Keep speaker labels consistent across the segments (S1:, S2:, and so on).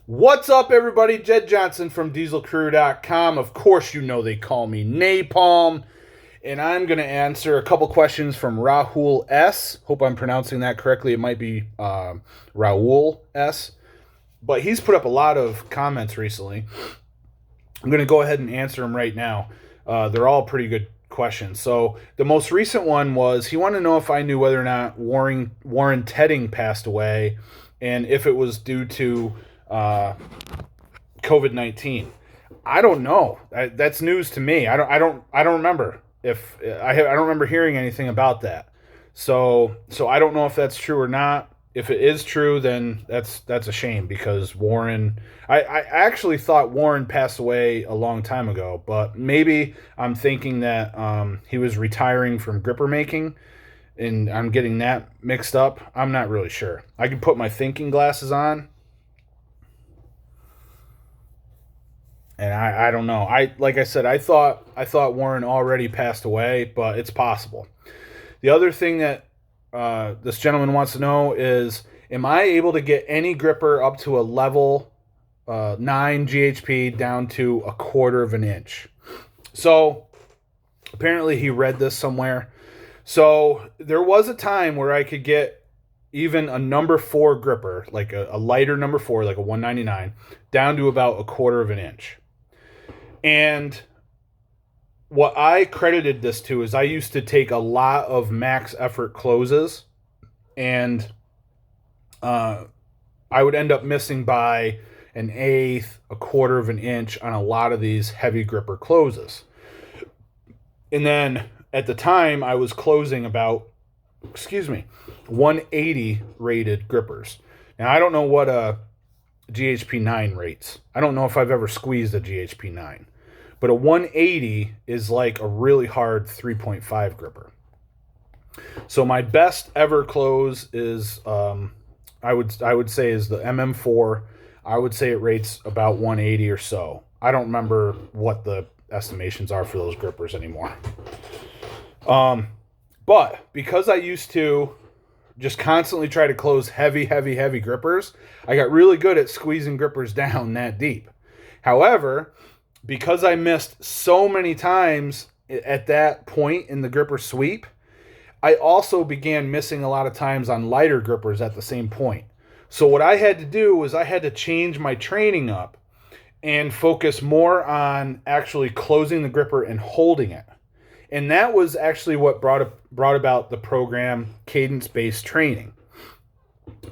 S1: What's up, everybody? Jed Johnson from DieselCrew.com. Of course, you know they call me Napalm. And I'm going to answer a couple questions from Rahul S. Hope I'm pronouncing that correctly. It might be Raul S. But he's put up a lot of comments recently. I'm going to go ahead and answer them right now. They're all pretty good questions. So the most recent one was he wanted to know if I knew whether or not Warren Tedding passed away and if it was due to COVID-19. I don't know. That's news to me. I don't remember if I don't remember hearing anything about that. So I don't know if that's true or not. If it is true, then that's a shame because Warren. I actually thought Warren passed away a long time ago, but maybe I'm thinking that he was retiring from gripper making, and I'm getting that mixed up. I'm not really sure. I can put my thinking glasses on, and I don't know. Like I said, I thought Warren already passed away, but it's possible. The other thing that this gentleman wants to know is, am I able to get any gripper up to a level 9 GHP down to a quarter of an inch? So apparently he read this somewhere. So there was a time where I could get even a number 4 gripper, like a lighter number 4, like a 199, down to about a quarter of an inch. And what I credited this to is I used to take a lot of max effort closes, and I would end up missing by an eighth, a quarter of an inch on a lot of these heavy gripper closes. And then at the time, I was closing about, 180 rated grippers. Now, I don't know what a GHP 9 rates. I don't know if I've ever squeezed a GHP 9. But a 180 is like a really hard 3.5 gripper. So my best ever close is I would say is the MM4. I would say it rates about 180 or so. I don't remember what the estimations are for those grippers anymore. But because I used to just constantly try to close heavy grippers, I got really good at squeezing grippers down that deep. However, because I missed so many times at that point in the gripper sweep, I also began missing a lot of times on lighter grippers at the same point. So what I had to do was I had to change my training up and focus more on actually closing the gripper and holding it. And that was actually what brought about the program cadence-based training.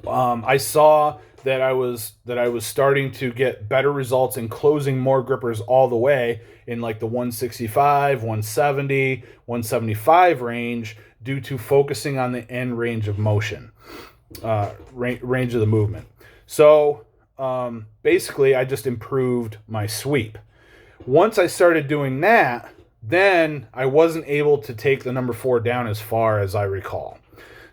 S1: I saw that I was starting to get better results in closing more grippers all the way in like the 165, 170, 175 range due to focusing on the end range of motion, range of the movement. So basically, I just improved my sweep. Once I started doing that, then I wasn't able to take the number 4 down as far as I recall.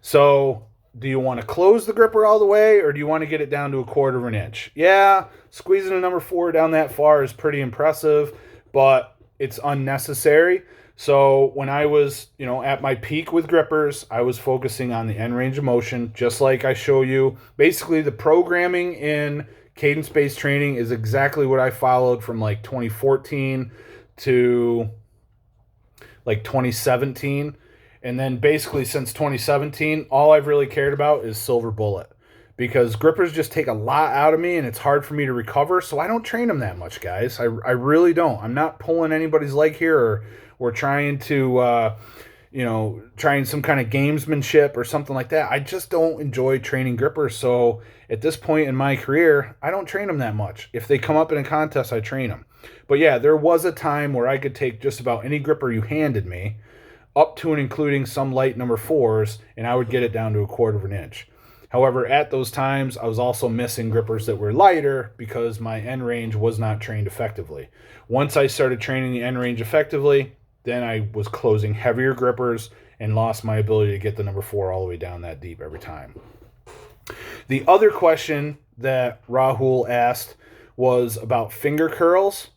S1: So do you want to close the gripper all the way, or do you want to get it down to a quarter of an inch? Yeah, squeezing a number 4 down that far is pretty impressive, but it's unnecessary. So when I was, at my peak with grippers, I was focusing on the end range of motion, just like I show you. Basically, the programming in cadence-based training is exactly what I followed from like 2014 to like 2017. And then basically since 2017, all I've really cared about is silver bullet, because grippers just take a lot out of me and it's hard for me to recover. So I don't train them that much, guys. I really don't. I'm not pulling anybody's leg here, or we're trying to, trying some kind of gamesmanship or something like that. I just don't enjoy training grippers. So at this point in my career, I don't train them that much. If they come up in a contest, I train them. But yeah, there was a time where I could take just about any gripper you handed me, up to and including some light number 4s, and I would get it down to a quarter of an inch. However, at those times, I was also missing grippers that were lighter because my end range was not trained effectively. Once I started training the end range effectively, then I was closing heavier grippers and lost my ability to get the number 4 all the way down that deep every time. The other question that Rahul asked was about finger curls.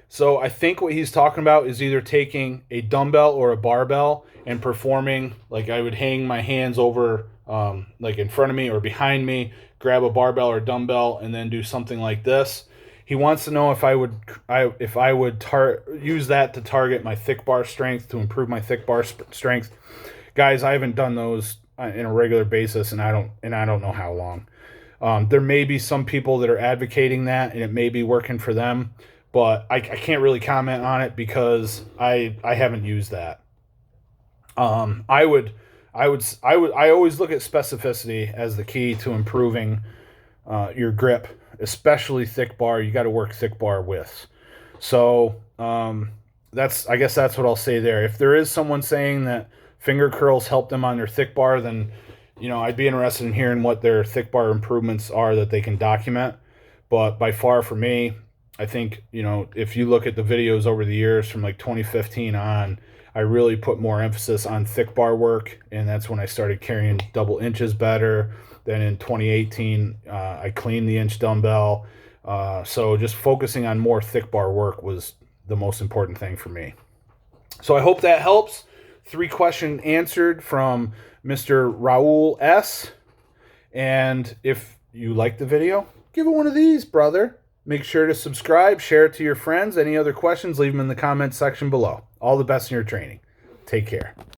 S1: So I think what he's talking about is either taking a dumbbell or a barbell and performing, like I would hang my hands over like in front of me or behind me, grab a barbell or dumbbell, and then do something like this. He wants to know if I would use that to target my thick bar strength, to improve my thick bar strength. Guys, I haven't done those in a regular basis, and I don't know how long. There may be some people that are advocating that, and it may be working for them, but I can't really comment on it because I haven't used that. I always look at specificity as the key to improving your grip, especially thick bar. You got to work thick bar widths. So I guess that's what I'll say there. If there is someone saying that finger curls help them on their thick bar, then I'd be interested in hearing what their thick bar improvements are that they can document. But by far for me, I think if you look at the videos over the years from like 2015 on, I really put more emphasis on thick bar work, and that's when I started carrying double inches better. Then in 2018, I cleaned the inch dumbbell. So just focusing on more thick bar work was the most important thing for me. So I hope that helps. 3 questions answered from Mr. Raul S. And if you like the video, give it one of these, brother. Make sure to subscribe, share it to your friends. Any other questions, leave them in the comments section below. All the best in your training. Take care.